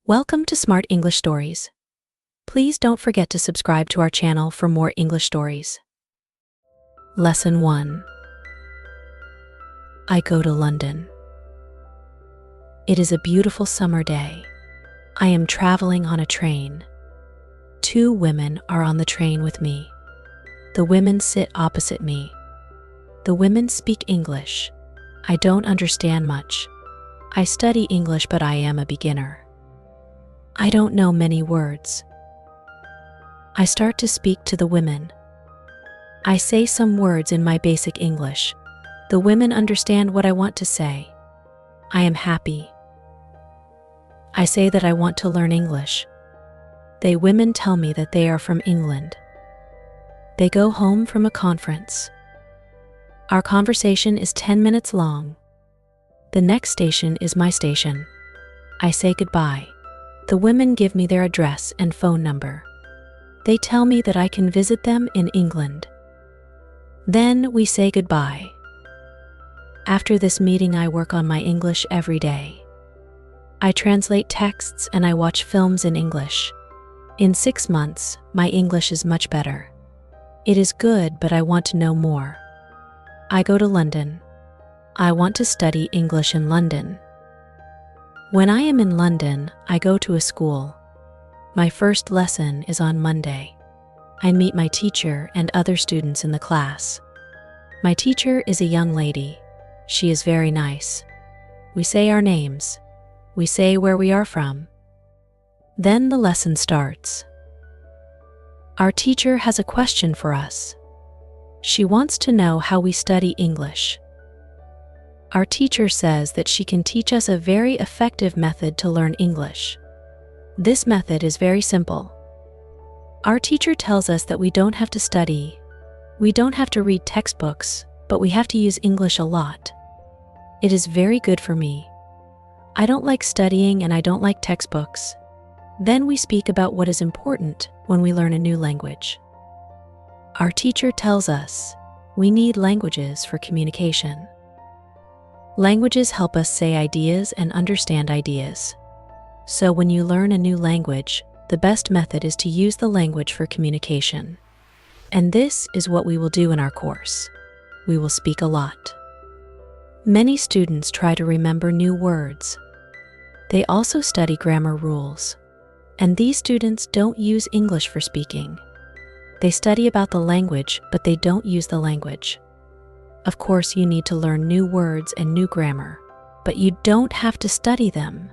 Welcome to Smart English Stories. Please don't forget to subscribe to our channel for more English stories. Lesson 1. I go to London. It is a beautiful summer day. I am traveling on a train. 2 women are on the train with me. The women sit opposite me. The women speak English. I don't understand much. I study English, but I am a beginner. I don't know many words. I start to speak to the women. I say some words in my basic English. The women understand what I want to say. I am happy. I say that I want to learn English. They women tell me that they are from England. They go home from a conference. Our conversation is 10 minutes long. The next station is my station. I say goodbye. The women give me their address and phone number. They tell me that I can visit them in England. Then we say goodbye. After this meeting, I work on my English every day. I translate texts and I watch films in English. In 6 months, my English is much better. It is good, but I want to know more. I go to London. I want to study English in London. When I am in London, I go to a school. My first lesson is on Monday. I meet my teacher and other students in the class. My teacher is a young lady. She is very nice. We say our names. We say where we are from. Then the lesson starts. Our teacher has a question for us. She wants to know how we study English. Our teacher says that she can teach us a very effective method to learn English. This method is very simple. Our teacher tells us that we don't have to study. We don't have to read textbooks, but we have to use English a lot. It is very good for me. I don't like studying and I don't like textbooks. Then we speak about what is important when we learn a new language. Our teacher tells us we need languages for communication. Languages help us say ideas and understand ideas. So when you learn a new language, the best method is to use the language for communication. And this is what we will do in our course. We will speak a lot. Many students try to remember new words. They also study grammar rules. And these students don't use English for speaking. They study about the language, but they don't use the language. Of course, you need to learn new words and new grammar, but you don't have to study them.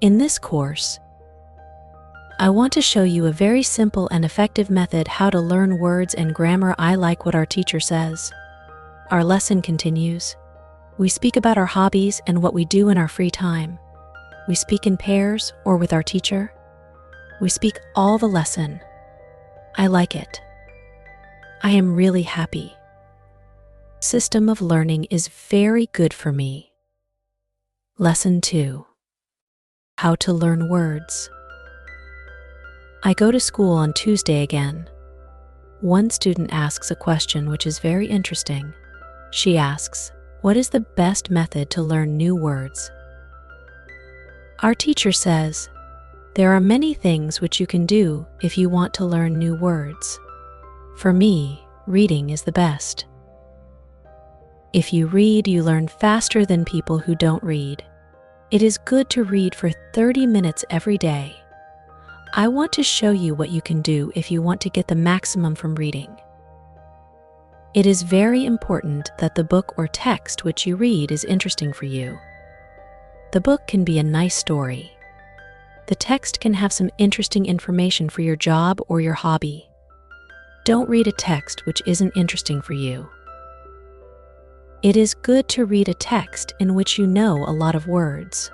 In this course, I want to show you a very simple and effective method how to learn words and grammar. I like what our teacher says. Our lesson continues. We speak about our hobbies and what we do in our free time. We speak in pairs or with our teacher. We speak all the lesson. I like it. I am really happy. System of learning is very good for me. Lesson 2. How to learn words. I go to school on Tuesday again. One student asks a question which is very interesting. She asks, what is the best method to learn new words? Our teacher says, there are many things which you can do if you want to learn new words. For me, reading is the best. If you read, you learn faster than people who don't read. It is good to read for 30 minutes every day. I want to show you what you can do if you want to get the maximum from reading. It is very important that the book or text which you read is interesting for you. The book can be a nice story. The text can have some interesting information for your job or your hobby. Don't read a text which isn't interesting for you. It is good to read a text in which you know a lot of words.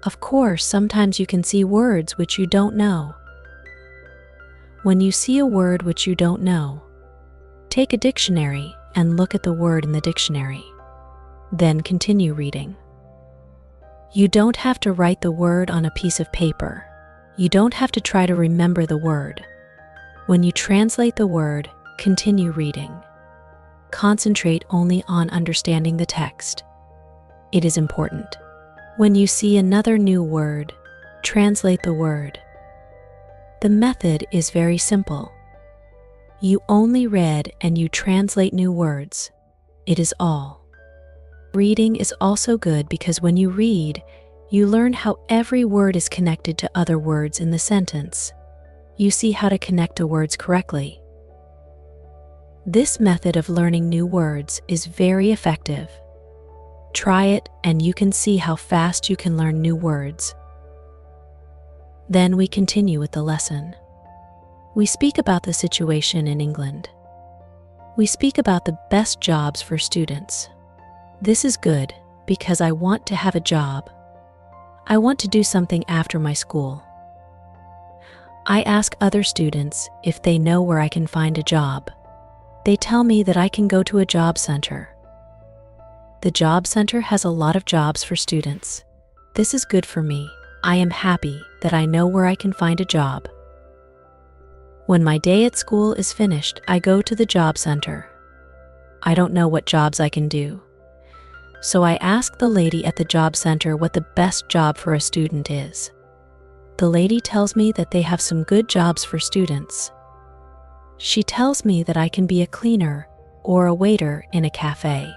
Of course, sometimes you can see words which you don't know. When you see a word which you don't know, take a dictionary and look at the word in the dictionary. Then continue reading. You don't have to write the word on a piece of paper. You don't have to try to remember the word. When you translate the word, continue reading. Concentrate only on understanding the text. It is important. When you see another new word, Translate the word. The method is very simple. You only read and you translate new words. It is all. Reading is also good because when you read, you learn how every word is connected to other words in the sentence. You see how to connect the words correctly. This method of learning new words is very effective. Try it and you can see how fast you can learn new words. Then we continue with the lesson. We speak about the situation in England. We speak about the best jobs for students. This is good because I want to have a job. I want to do something after my school. I ask other students if they know where I can find a job. They tell me that I can go to a job center. The job center has a lot of jobs for students. This is good for me. I am happy that I know where I can find a job. When my day at school is finished, I go to the job center. I don't know what jobs I can do. So I ask the lady at the job center what the best job for a student is. The lady tells me that they have some good jobs for students. She tells me that I can be a cleaner or a waiter in a cafe.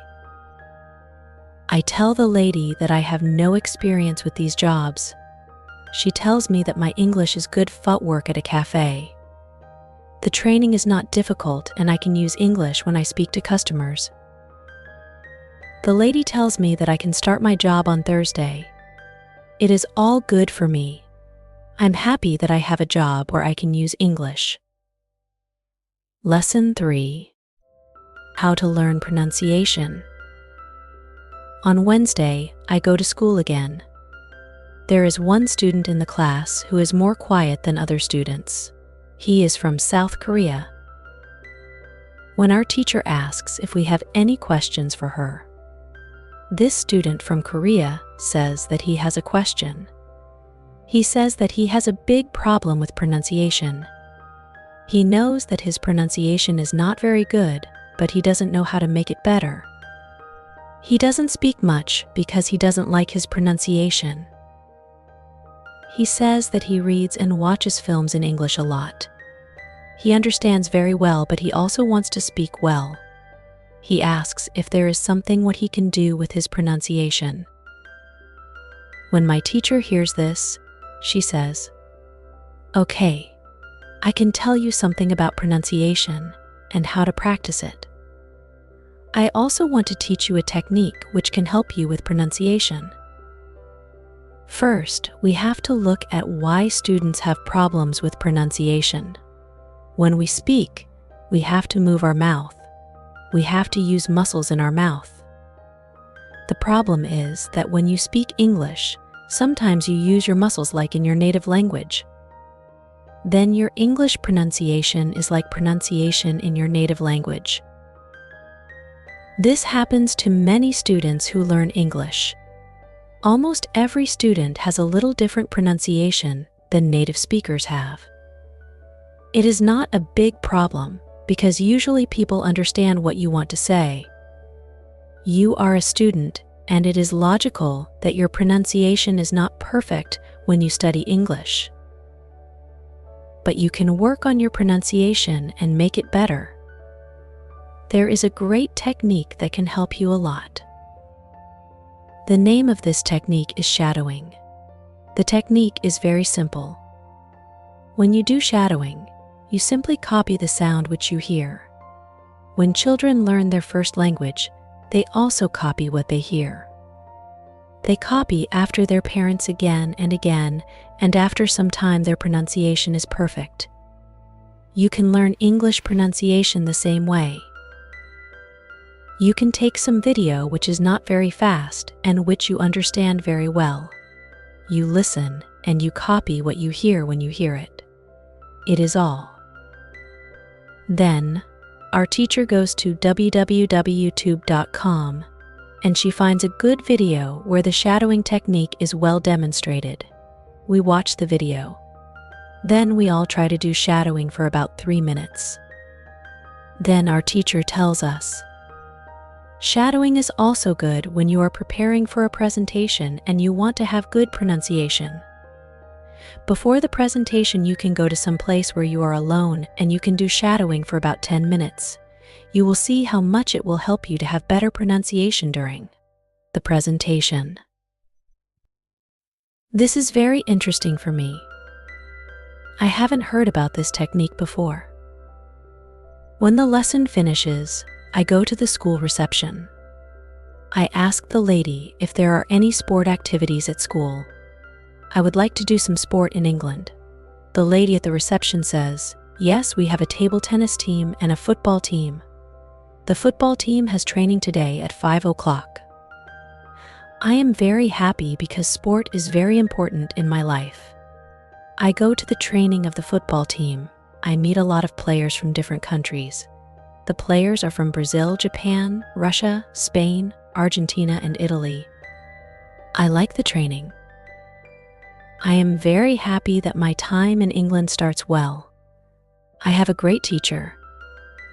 I tell the lady that I have no experience with these jobs. She tells me that my English is good footwork at a cafe. The training is not difficult and I can use English when I speak to customers. The lady tells me that I can start my job on Thursday. It is all good for me. I'm happy that I have a job where I can use English. Lesson 3. How to learn pronunciation. On Wednesday, I go to school again. There is one student in the class who is more quiet than other students. He is from South Korea. When our teacher asks if we have any questions for her, this student from Korea says that he has a question. He says that he has a big problem with pronunciation. He knows that his pronunciation is not very good, but he doesn't know how to make it better. He doesn't speak much because he doesn't like his pronunciation. He says that he reads and watches films in English a lot. He understands very well, but he also wants to speak well. He asks if there is something what he can do with his pronunciation. When my teacher hears this, she says, "Okay, I can tell you something about pronunciation and how to practice it. I also want to teach you a technique which can help you with pronunciation. First, we have to look at why students have problems with pronunciation. When we speak, we have to move our mouth. We have to use muscles in our mouth. The problem is that when you speak English, sometimes you use your muscles like in your native language. Then your English pronunciation is like pronunciation in your native language. This happens to many students who learn English. Almost every student has a little different pronunciation than native speakers have. It is not a big problem because usually people understand what you want to say. You are a student, and it is logical that your pronunciation is not perfect when you study English. But you can work on your pronunciation and make it better. There is a great technique that can help you a lot. The name of this technique is shadowing. The technique is very simple. When you do shadowing, you simply copy the sound which you hear. When children learn their first language, they also copy what they hear. They copy after their parents again and again, and after some time their pronunciation is perfect. You can learn English pronunciation the same way. You can take some video which is not very fast and which you understand very well. You listen and you copy what you hear when you hear it. It is all. Then, our teacher goes to www.youtube.com and she finds a good video where the shadowing technique is well demonstrated. We watch the video. Then we all try to do shadowing for about 3 minutes. Then our teacher tells us, shadowing is also good when you are preparing for a presentation and you want to have good pronunciation. Before the presentation, you can go to some place where you are alone and you can do shadowing for about 10 minutes. You will see how much it will help you to have better pronunciation during the presentation. This is very interesting for me. I haven't heard about this technique before. When the lesson finishes, I go to the school reception. I ask the lady if there are any sport activities at school. I would like to do some sport in England. The lady at the reception says, "Yes, we have a table tennis team and a football team. The football team has training today at 5 o'clock. I am very happy because sport is very important in my life. I go to the training of the football team. I meet a lot of players from different countries. The players are from Brazil, Japan, Russia, Spain, Argentina, and Italy. I like the training. I am very happy that my time in England starts well. I have a great teacher.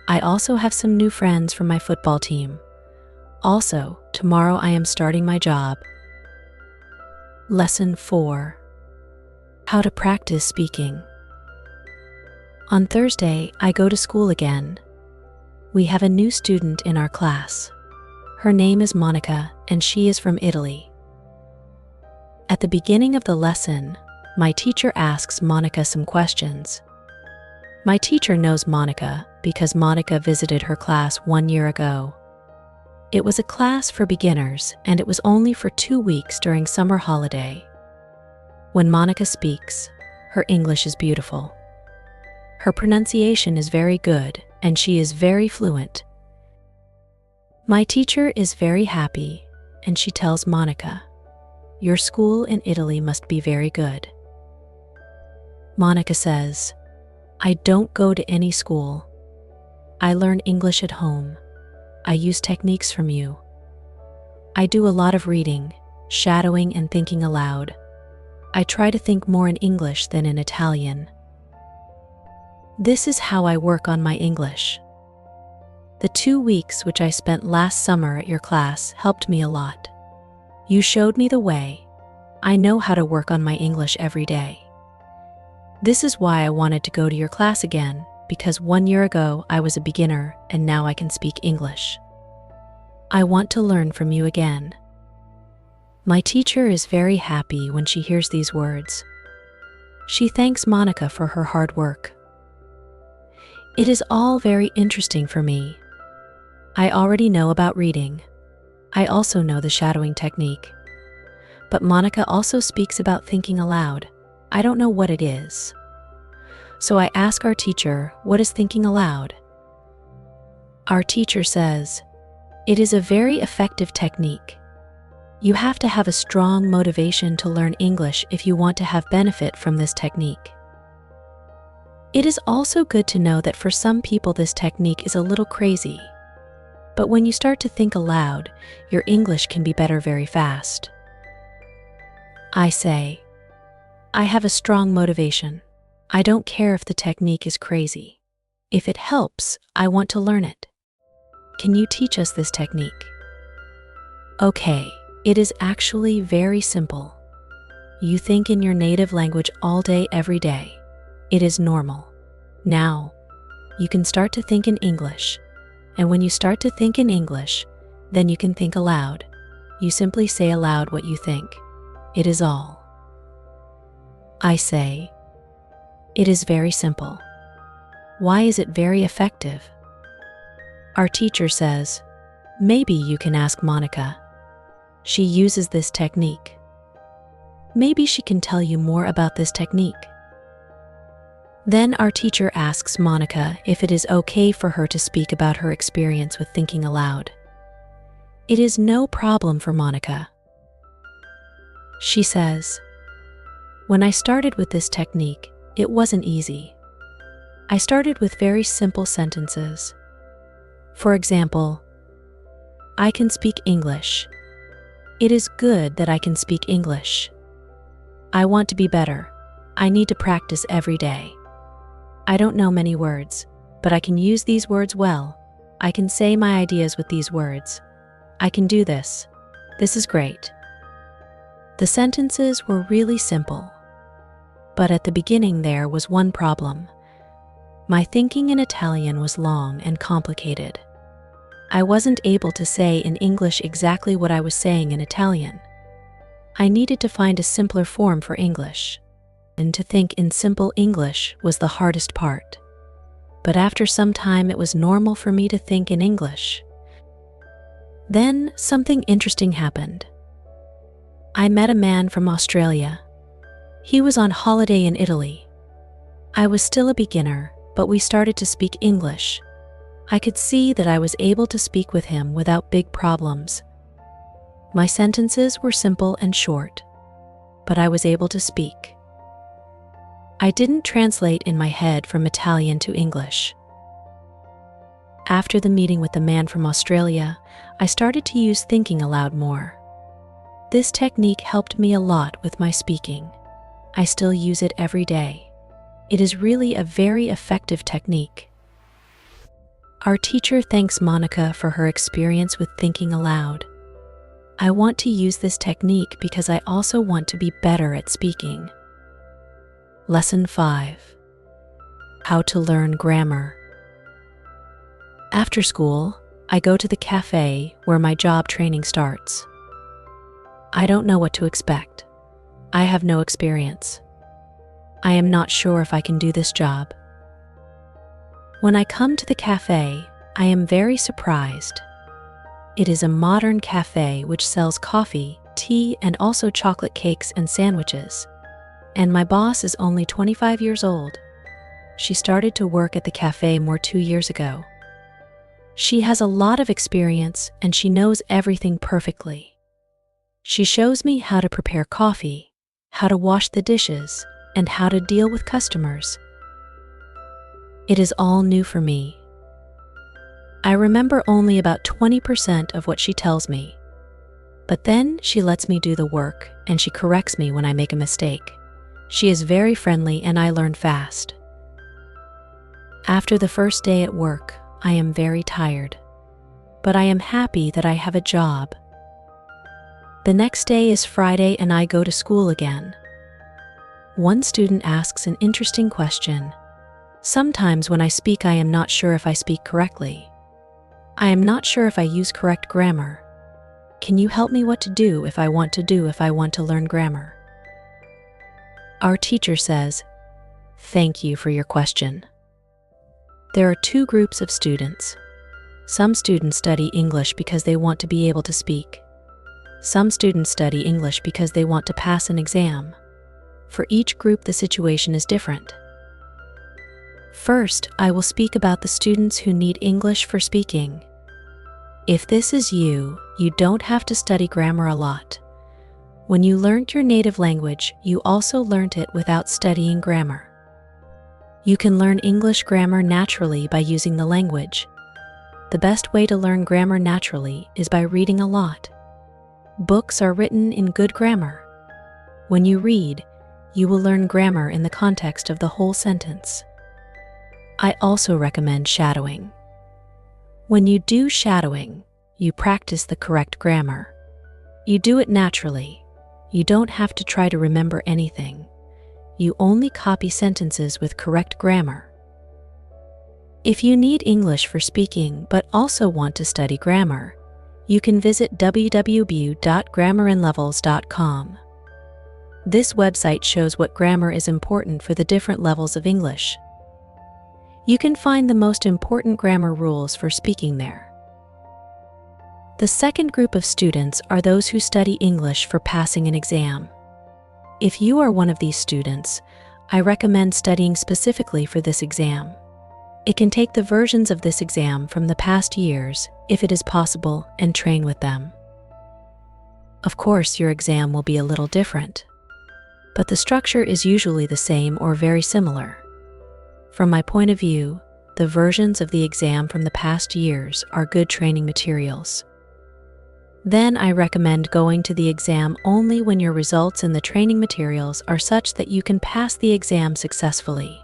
I also have some new friends from my football team. Also, tomorrow I am starting my job." Lesson 4. How to practice speaking. On Thursday, I go to school again. We have a new student in our class. Her name is Monica, and she is from Italy. At the beginning of the lesson, my teacher asks Monica some questions. My teacher knows Monica because Monica visited her class 1 year ago. It was a class for beginners, and it was only for 2 weeks during summer holiday. When Monica speaks, her English is beautiful. Her pronunciation is very good, and she is very fluent. My teacher is very happy, and she tells Monica, "Your school in Italy must be very good." Monica says, "I don't go to any school. I learn English at home. I use techniques from you. I do a lot of reading, shadowing, and thinking aloud. I try to think more in English than in Italian. This is how I work on my English. The 2 weeks which I spent last summer at your class helped me a lot. You showed me the way. I know how to work on my English every day. This is why I wanted to go to your class again, because 1 year ago I was a beginner and now I can speak English. I want to learn from you again." My teacher is very happy when she hears these words. She thanks Monica for her hard work. It is all very interesting for me. I already know about reading. I also know the shadowing technique. But Monica also speaks about thinking aloud. I don't know what it is. So I ask our teacher, "What is thinking aloud?" Our teacher says, "It is a very effective technique. You have to have a strong motivation to learn English if you want to have benefit from this technique. It is also good to know that for some people this technique is a little crazy. But when you start to think aloud, your English can be better very fast." I say, "I have a strong motivation. I don't care if the technique is crazy. If it helps, I want to learn it. Can you teach us this technique?" Okay, it is actually very simple. You think in your native language all day, every day. It is normal. Now, you can start to think in English. And when you start to think in English, then you can think aloud. You simply say aloud what you think. It is all. I say, "It is very simple. Why is it very effective?" Our teacher says, "Maybe you can ask Monica. She uses this technique. Maybe she can tell you more about this technique." Then our teacher asks Monica if it is okay for her to speak about her experience with thinking aloud. It is no problem for Monica. She says, "When I started with this technique, it wasn't easy. I started with very simple sentences. For example, I can speak English. It is good that I can speak English. I want to be better. I need to practice every day. I don't know many words, but I can use these words well. I can say my ideas with these words. I can do this. This is great." The sentences were really simple. But at the beginning there was one problem. My thinking in Italian was long and complicated. I wasn't able to say in English exactly what I was saying in Italian. I needed to find a simpler form for English. And to think in simple English was the hardest part. But after some time it was normal for me to think in English. Then something interesting happened. I met a man from Australia. He was on holiday in Italy. I was still a beginner, but we started to speak English. I could see that I was able to speak with him without big problems. My sentences were simple and short, but I was able to speak. I didn't translate in my head from Italian to English. After the meeting with the man from Australia, I started to use thinking aloud more. This technique helped me a lot with my speaking. I still use it every day. It is really a very effective technique. Our teacher thanks Monica for her experience with thinking aloud. I want to use this technique because I also want to be better at speaking. Lesson 5. How to learn grammar. After school, I go to the cafe where my job training starts. I don't know what to expect. I have no experience. I am not sure if I can do this job. When I come to the cafe, I am very surprised. It is a modern cafe which sells coffee, tea, and also chocolate cakes and sandwiches. And my boss is only 25 years old. She started to work at the cafe 2 years ago. She has a lot of experience and she knows everything perfectly. She shows me how to prepare coffee, how to wash the dishes, and how to deal with customers. It is all new for me. I remember only about 20% of what she tells me. But then she lets me do the work and she corrects me when I make a mistake. She is very friendly and I learn fast. After the first day at work, I am very tired. But I am happy that I have a job. The next day is Friday and I go to school again. One student asks an interesting question. Sometimes when I speak, I am not sure if I speak correctly. I am not sure if I use correct grammar. Can you help me what to do if I want to learn grammar? Our teacher says, "Thank you for your question." There are two groups of students. Some students study English because they want to be able to speak. Some students study English because they want to pass an exam. For each group, the situation is different. First, I will speak about the students who need English for speaking. If this is you, you don't have to study grammar a lot. When you learned your native language, you also learned it without studying grammar. You can learn English grammar naturally by using the language. The best way to learn grammar naturally is by reading a lot. Books are written in good grammar. When you read, you will learn grammar in the context of the whole sentence. I also recommend shadowing. When you do shadowing, you practice the correct grammar. You do it naturally. You don't have to try to remember anything. You only copy sentences with correct grammar. If you need English for speaking but also want to study grammar, you can visit www.grammarinlevels.com. This website shows what grammar is important for the different levels of English. You can find the most important grammar rules for speaking there. The second group of students are those who study English for passing an exam. If you are one of these students, I recommend studying specifically for this exam. It can take the versions of this exam from the past years, if it is possible, and train with them. Of course, your exam will be a little different, but the structure is usually the same or very similar. From my point of view, the versions of the exam from the past years are good training materials. Then I recommend going to the exam only when your results in the training materials are such that you can pass the exam successfully.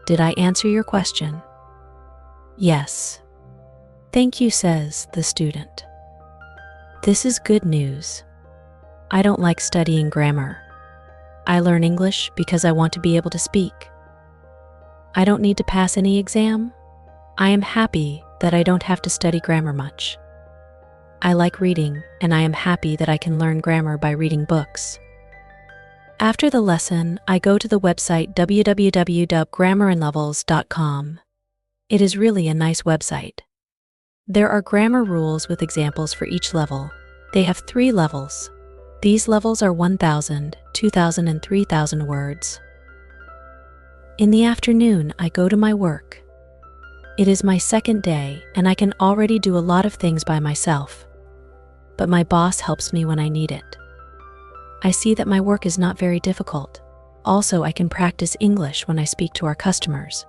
Did I answer your question? Yes. Thank you, says the student. This is good news. I don't like studying grammar. I learn English because I want to be able to speak. I don't need to pass any exam. I am happy that I don't have to study grammar much. I like reading, and I am happy that I can learn grammar by reading books. After the lesson, I go to the website www.grammarinlevels.com. It is really a nice website. There are grammar rules with examples for each level. They have 3 levels. These levels are 1,000, 2,000, and 3,000 words. In the afternoon, I go to my work. It is my second day, and I can already do a lot of things by myself. But my boss helps me when I need it. I see that my work is not very difficult. Also, I can practice English when I speak to our customers.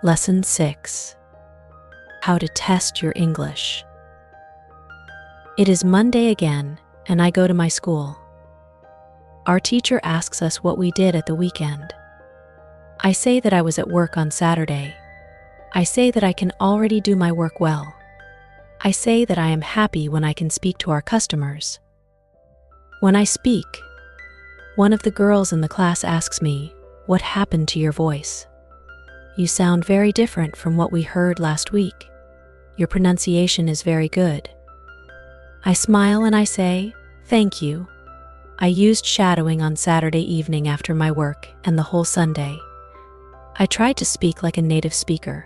Lesson 6. How to test your English. It is Monday again, and I go to my school. Our teacher asks us what we did at the weekend. I say that I was at work on Saturday. I say that I can already do my work well. I say that I am happy when I can speak to our customers. When I speak, one of the girls in the class asks me, "What happened to your voice? You sound very different from what we heard last week. Your pronunciation is very good." I smile and I say, "Thank you." I used shadowing on Saturday evening after my work and the whole Sunday. I tried to speak like a native speaker.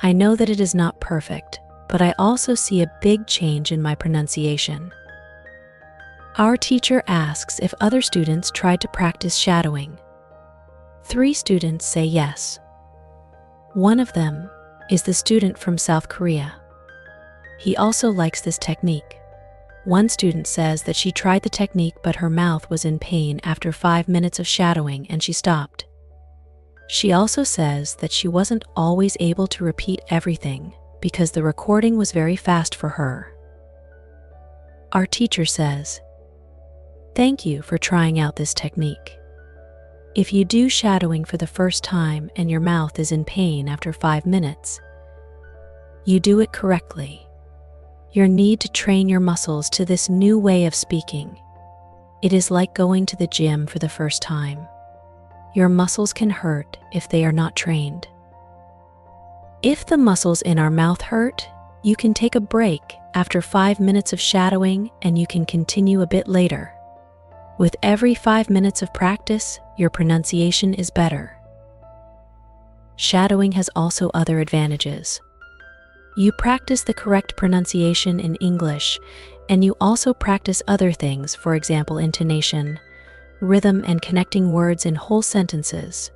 I know that it is not perfect, but I also see a big change in my pronunciation. Our teacher asks if other students tried to practice shadowing. 3 students say yes. One of them is the student from South Korea. He also likes this technique. One student says that she tried the technique but her mouth was in pain after 5 minutes of shadowing and she stopped. She also says that she wasn't always able to repeat everything because the recording was very fast for her. Our teacher says, "Thank you for trying out this technique. If you do shadowing for the first time and your mouth is in pain after 5 minutes, you do it correctly. You need to train your muscles to this new way of speaking. It is like going to the gym for the first time. Your muscles can hurt if they are not trained. If the muscles in our mouth hurt, you can take a break after 5 minutes of shadowing and you can continue a bit later. With every 5 minutes of practice, your pronunciation is better." Shadowing has also other advantages. You practice the correct pronunciation in English, and you also practice other things, for example, intonation, rhythm, and connecting words in whole sentences.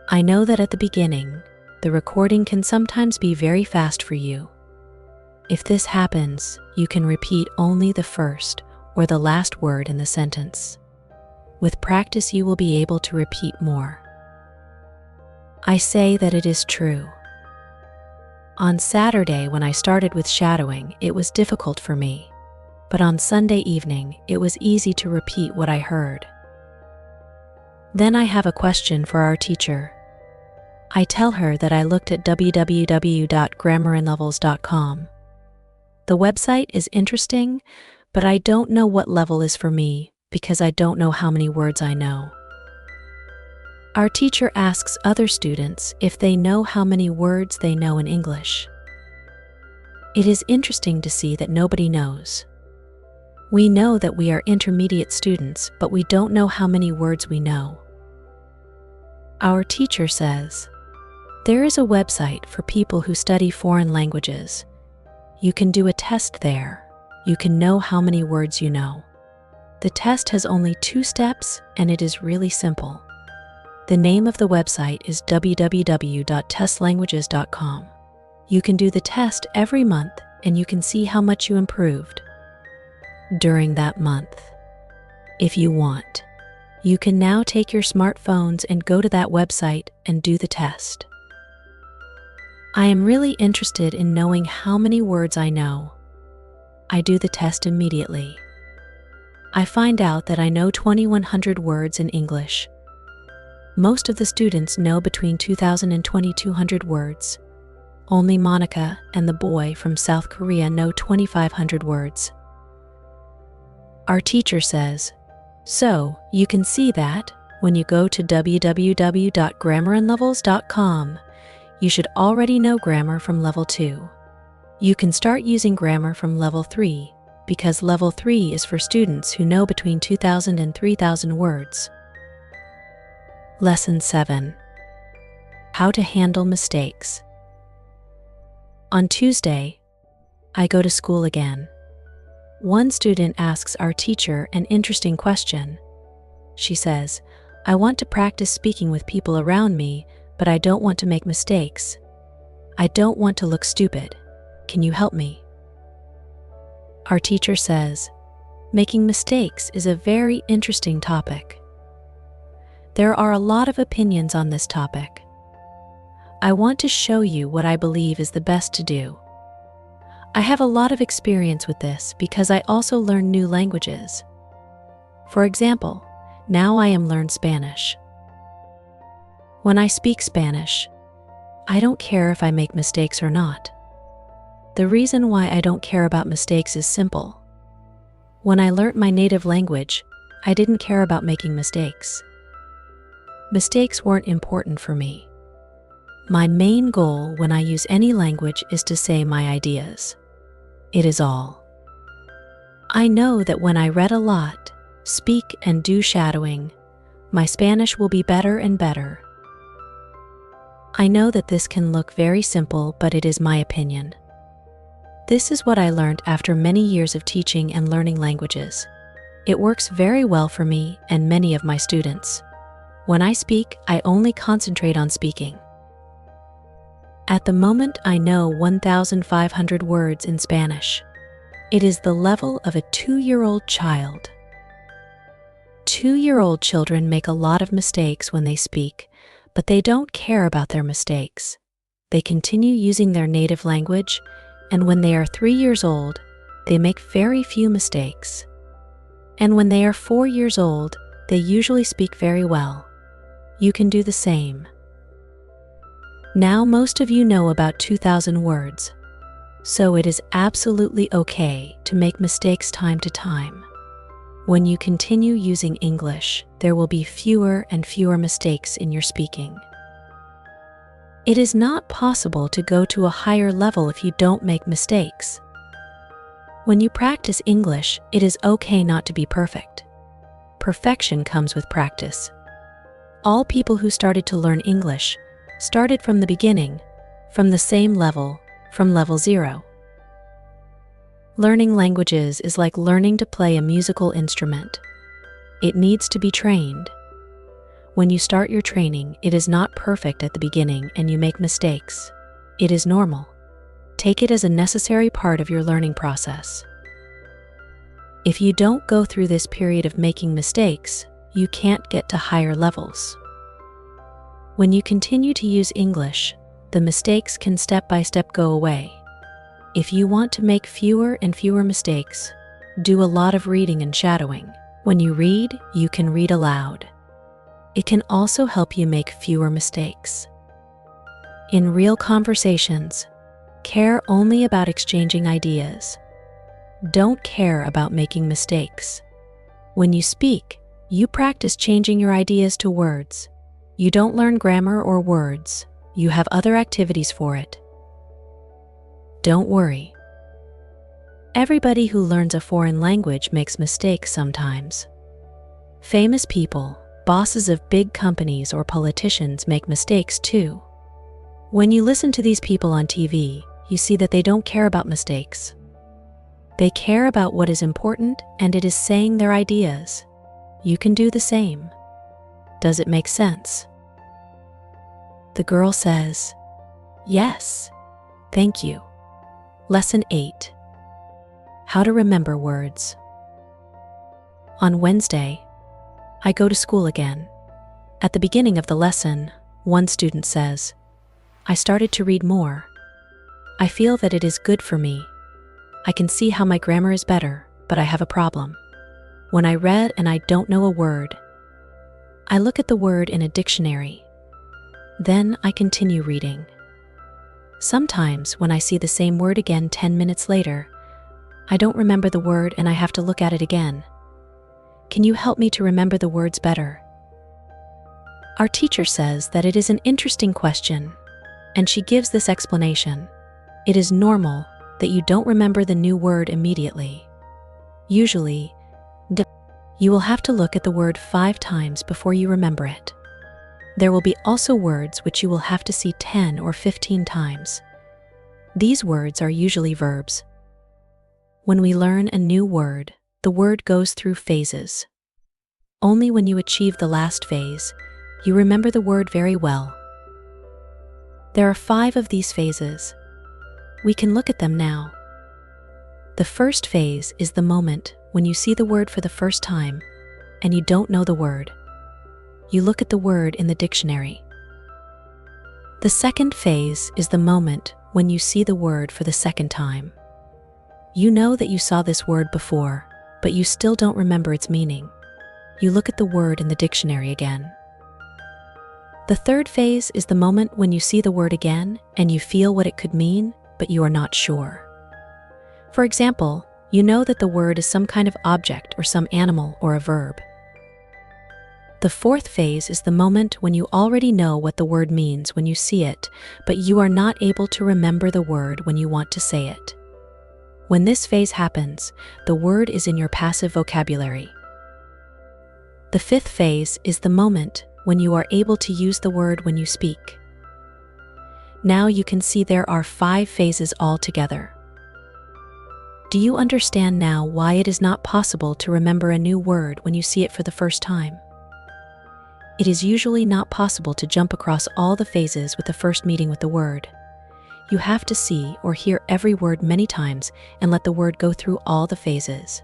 I know that at the beginning, the recording can sometimes be very fast for you. If this happens, you can repeat only the first or the last word in the sentence. With practice, you will be able to repeat more. I say that it is true. On Saturday, when I started with shadowing, it was difficult for me, but on Sunday evening, it was easy to repeat what I heard. Then I have a question for our teacher. I tell her that I looked at www.grammarinlevels.com. The website is interesting, but I don't know what level is for me because I don't know how many words I know. Our teacher asks other students if they know how many words they know in English. It is interesting to see that nobody knows. We know that we are intermediate students, but we don't know how many words we know. Our teacher says, "There is a website for people who study foreign languages. You can do a test there. You can know how many words you know. The test has only 2 steps and it is really simple." The name of the website is www.testlanguages.com. You can do the test every month and you can see how much you improved during that month. If you want, you can now take your smartphones and go to that website and do the test. I am really interested in knowing how many words I know. I do the test immediately. I find out that I know 2,100 words in English. Most of the students know between 2,000 and 2,200 words. Only Monica and the boy from South Korea know 2,500 words. Our teacher says, So, you can see that when you go to www.grammarinlevels.com, you should already know grammar from level 2. You can start using grammar from level 3 because level 3 is for students who know between 2,000 and 3,000 words. Lesson 7. How to handle mistakes. On Tuesday, I go to school again. One student asks our teacher an interesting question. She says, "I want to practice speaking with people around me, but I don't want to make mistakes. I don't want to look stupid. Can you help me?" Our teacher says, making mistakes is a very interesting topic. There are a lot of opinions on this topic. I want to show you what I believe is the best to do. I have a lot of experience with this because I also learn new languages. For example, now I am learning Spanish. When I speak Spanish, I don't care if I make mistakes or not. The reason why I don't care about mistakes is simple. When I learnt my native language, I didn't care about making mistakes. Mistakes weren't important for me. My main goal when I use any language is to say my ideas. It is all. I know that when I read a lot, speak and do shadowing, my Spanish will be better and better. I know that this can look very simple, but it is my opinion. This is what I learned after many years of teaching and learning languages. It works very well for me and many of my students. When I speak, I only concentrate on speaking. At the moment, I know 1,500 words in Spanish. It is the level of a 2-year-old child. 2-year-old children make a lot of mistakes when they speak, but they don't care about their mistakes. They continue using their native language, and when they are 3 years old, they make very few mistakes. And when they are 4 years old, they usually speak very well. You can do the same. Now most of you know about 2,000 words, so it is absolutely okay to make mistakes time to time. When you continue using English, there will be fewer and fewer mistakes in your speaking. It is not possible to go to a higher level if you don't make mistakes. When you practice English, it is okay not to be perfect. Perfection comes with practice. All people who started to learn English started from the beginning, from the same level, from level 0. Learning languages is like learning to play a musical instrument. It needs to be trained. When you start your training, it is not perfect at the beginning and you make mistakes. It is normal. Take it as a necessary part of your learning process. If you don't go through this period of making mistakes, you can't get to higher levels. When you continue to use English, the mistakes can step by step go away. If you want to make fewer and fewer mistakes, do a lot of reading and shadowing. When you read, you can read aloud. It can also help you make fewer mistakes. In real conversations, care only about exchanging ideas. Don't care about making mistakes. When you speak, you practice changing your ideas to words. You don't learn grammar or words. You have other activities for it. Don't worry. Everybody who learns a foreign language makes mistakes sometimes. Famous people, bosses of big companies or politicians make mistakes too. When you listen to these people on TV, you see that they don't care about mistakes. They care about what is important, and it is saying their ideas. You can do the same. Does it make sense? The girl says, "Yes, thank you." Lesson 8. How to remember words. On Wednesday, I go to school again. At the beginning of the lesson, one student says, "I started to read more. I feel that it is good for me. I can see how my grammar is better, but I have a problem. When I read and I don't know a word, I look at the word in a dictionary. Then I continue reading. Sometimes when I see the same word again 10 minutes later, I don't remember the word and I have to look at it again. Can you help me to remember the words better? Our teacher says that it is an interesting question, and she gives this explanation. It is normal that you don't remember the new word immediately. Usually, you will have to look at the word 5 times before you remember it. There will be also words which you will have to see 10 or 15 times. These words are usually verbs. When we learn a new word, the word goes through phases. Only when you achieve the last phase, you remember the word very well. There are 5 of these phases. We can look at them now. The first phase is the moment when you see the word for the first time and you don't know the word. You look at the word in the dictionary. The second phase is the moment when you see the word for the second time. You know that you saw this word before, but you still don't remember its meaning. You look at the word in the dictionary again. The third phase is the moment when you see the word again and you feel what it could mean, but you are not sure. For example, you know that the word is some kind of object or some animal or a verb. The fourth phase is the moment when you already know what the word means when you see it, but you are not able to remember the word when you want to say it. When this phase happens, the word is in your passive vocabulary. The fifth phase is the moment when you are able to use the word when you speak. Now you can see there are 5 phases altogether. Do you understand now why it is not possible to remember a new word when you see it for the first time? It is usually not possible to jump across all the phases with the first meeting with the word. You have to see or hear every word many times and let the word go through all the phases.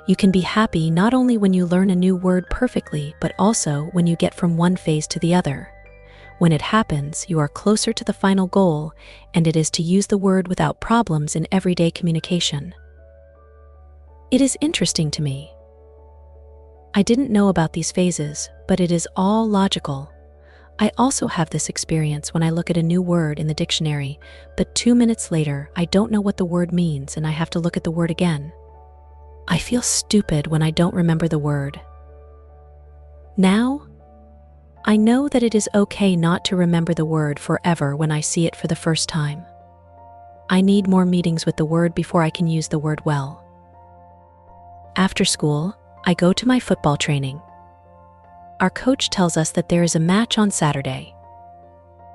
You can be happy not only when you learn a new word perfectly, but also when you get from one phase to the other. When it happens, you are closer to the final goal, and it is to use the word without problems in everyday communication. It is interesting to me. I didn't know about these phases, but it is all logical. I also have this experience when I look at a new word in the dictionary, but 2 minutes later, I don't know what the word means and I have to look at the word again. I feel stupid when I don't remember the word. Now, I know that it is okay not to remember the word forever when I see it for the first time. I need more meetings with the word before I can use the word well. After school, I go to my football training. Our coach tells us that there is a match on Saturday.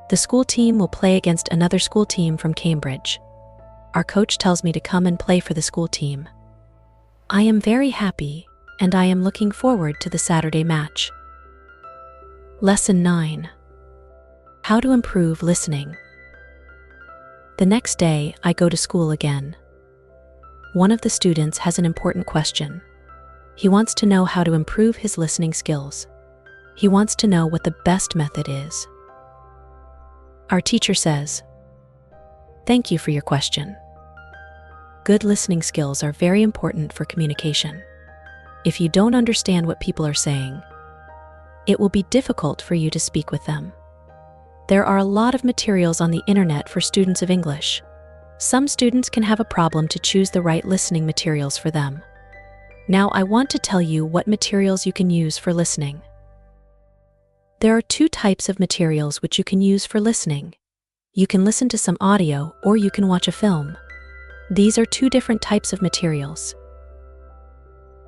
The school team will play against another school team from Cambridge. Our coach tells me to come and play for the school team. I am very happy, and I am looking forward to the Saturday match. Lesson 9. How to improve listening. The next day, I go to school again. One of the students has an important question. He wants to know how to improve his listening skills. He wants to know what the best method is. Our teacher says, "Thank you for your question. Good listening skills are very important for communication. If you don't understand what people are saying, it will be difficult for you to speak with them. There are a lot of materials on the internet for students of English. Some students can have a problem to choose the right listening materials for them. Now I want to tell you what materials you can use for listening. There are 2 types of materials which you can use for listening. You can listen to some audio or you can watch a film. These are 2 different types of materials.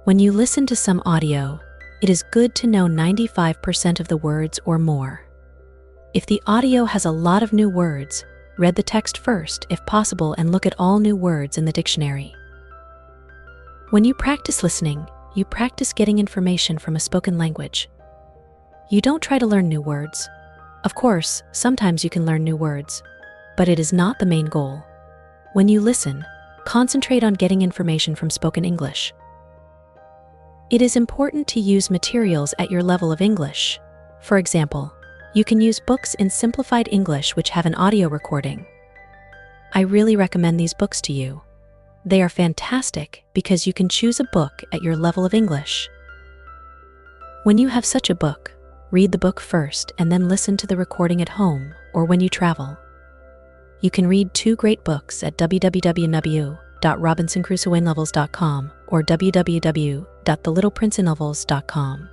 When you listen to some audio, it is good to know 95% of the words or more. If the audio has a lot of new words, read the text first if possible and look at all new words in the dictionary. When you practice listening, you practice getting information from a spoken language. You don't try to learn new words. Of course, sometimes you can learn new words, but it is not the main goal. When you listen, concentrate on getting information from spoken English. It is important to use materials at your level of English. For example, you can use books in simplified English which have an audio recording. I really recommend these books to you. They are fantastic because you can choose a book at your level of English. When you have such a book, read the book first and then listen to the recording at home or when you travel. You can read 2 great books at www www.robinsonCrusoeNovels.com or www.thelittleprinceofnovels.com.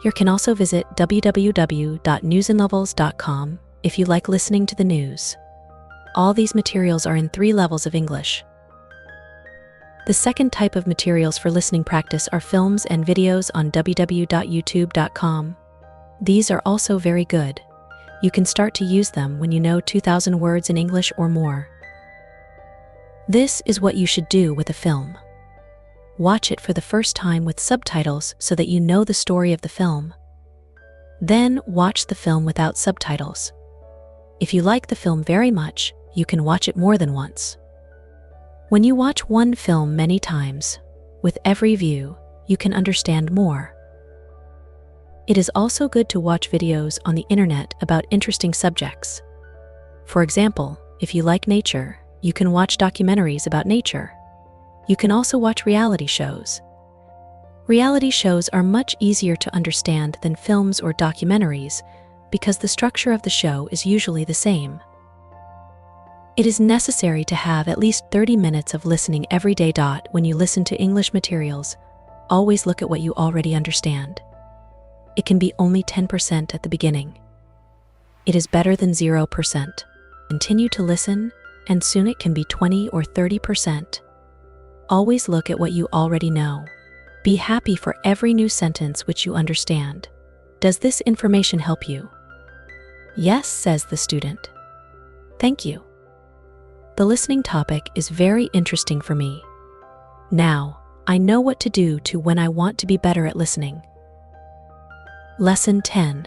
You can also visit www.newsandnovels.com if you like listening to the news. All these materials are in 3 levels of English. The second type of materials for listening practice are films and videos on www.youtube.com. These are also very good. You can start to use them when you know 2,000 words in English or more. This is what you should do with a film. Watch it for the first time with subtitles so that you know the story of the film. Then watch the film without subtitles. If you like the film very much, you can watch it more than once. When you watch one film many times, with every view, you can understand more. It is also good to watch videos on the internet about interesting subjects. For example, if you like nature, you can watch documentaries about nature. You can also watch reality shows. Reality shows are much easier to understand than films or documentaries because the structure of the show is usually the same. It is necessary to have at least 30 minutes of listening every day. When you listen to English materials, always look at what you already understand. It can be only 10% at the beginning. It is better than 0%. Continue to listen, and soon it can be 20 or 30%. Always look at what you already know. Be happy for every new sentence which you understand. Does this information help you? Yes, says the student. Thank you. The listening topic is very interesting for me. Now, I know what to do when I want to be better at listening. Lesson 10.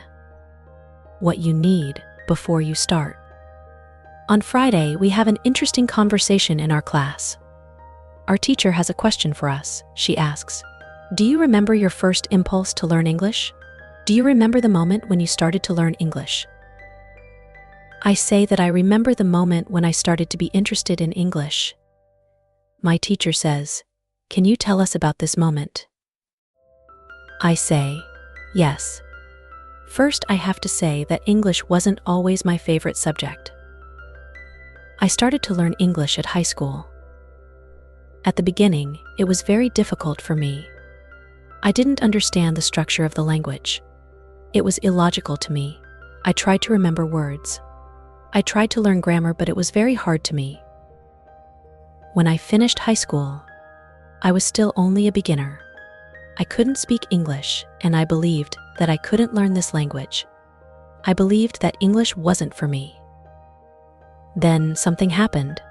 What you need before you start. On Friday, we have an interesting conversation in our class. Our teacher has a question for us. She asks, "Do you remember your first impulse to learn English? Do you remember the moment when you started to learn English?" I say that I remember the moment when I started to be interested in English. My teacher says, "Can you tell us about this moment?" I say, yes. First, I have to say that English wasn't always my favorite subject. I started to learn English at high school. At the beginning, it was very difficult for me. I didn't understand the structure of the language. It was illogical to me. I tried to remember words. I tried to learn grammar, but it was very hard to me. When I finished high school, I was still only a beginner. I couldn't speak English, and I believed that I couldn't learn this language. I believed that English wasn't for me. Then something happened.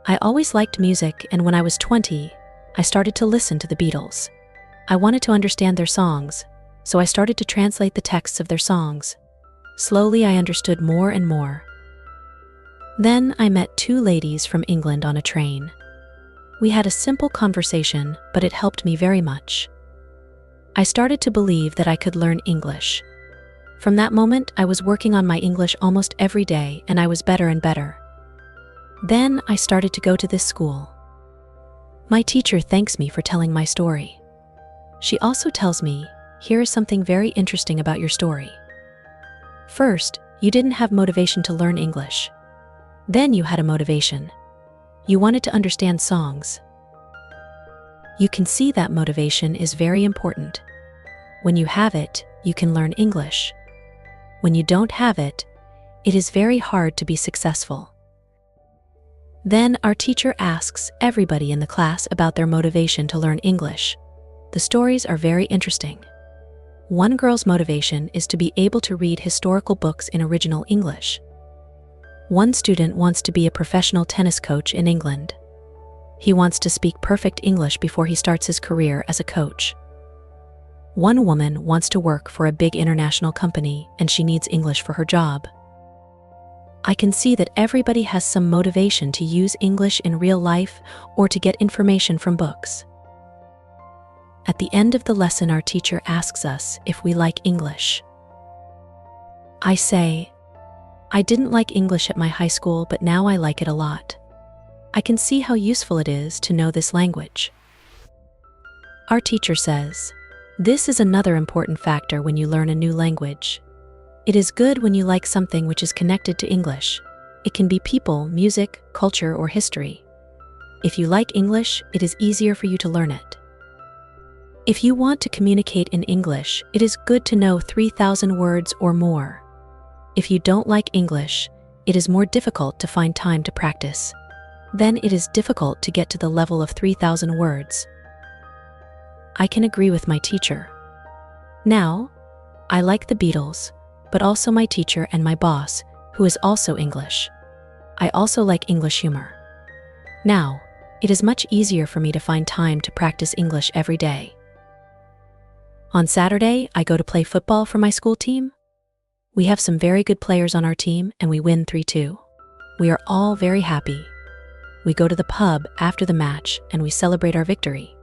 I always liked music, and when I was 20, I started to listen to the Beatles. I wanted to understand their songs, so I started to translate the texts of their songs. Slowly, I understood more and more. Then I met 2 ladies from England on a train. We had a simple conversation, but it helped me very much. I started to believe that I could learn English. From that moment, I was working on my English almost every day, and I was better and better. Then I started to go to this school. My teacher thanks me for telling my story. She also tells me, "Here is something very interesting about your story. First, you didn't have motivation to learn English. Then you had a motivation. You wanted to understand songs. You can see that motivation is very important. When you have it, you can learn English. When you don't have it, it is very hard to be successful." Then our teacher asks everybody in the class about their motivation to learn English. The stories are very interesting. One girl's motivation is to be able to read historical books in original English. One student wants to be a professional tennis coach in England. He wants to speak perfect English before he starts his career as a coach. One woman wants to work for a big international company, and she needs English for her job. I can see that everybody has some motivation to use English in real life or to get information from books. At the end of the lesson, our teacher asks us if we like English. I say, "I didn't like English at my high school, but now I like it a lot. I can see how useful it is to know this language." Our teacher says, "This is another important factor when you learn a new language. It is good when you like something which is connected to English. It can be people, music, culture, or history. If you like English, it is easier for you to learn it. If you want to communicate in English, it is good to know 3,000 words or more. If you don't like English, it is more difficult to find time to practice. Then it is difficult to get to the level of 3,000 words. I can agree with my teacher. Now, I like the Beatles, but also my teacher and my boss, who is also English. I also like English humor. Now, it is much easier for me to find time to practice English every day. On Saturday, I go to play football for my school team. We have some very good players on our team and we win 3-2. We are all very happy. We go to the pub after the match and we celebrate our victory.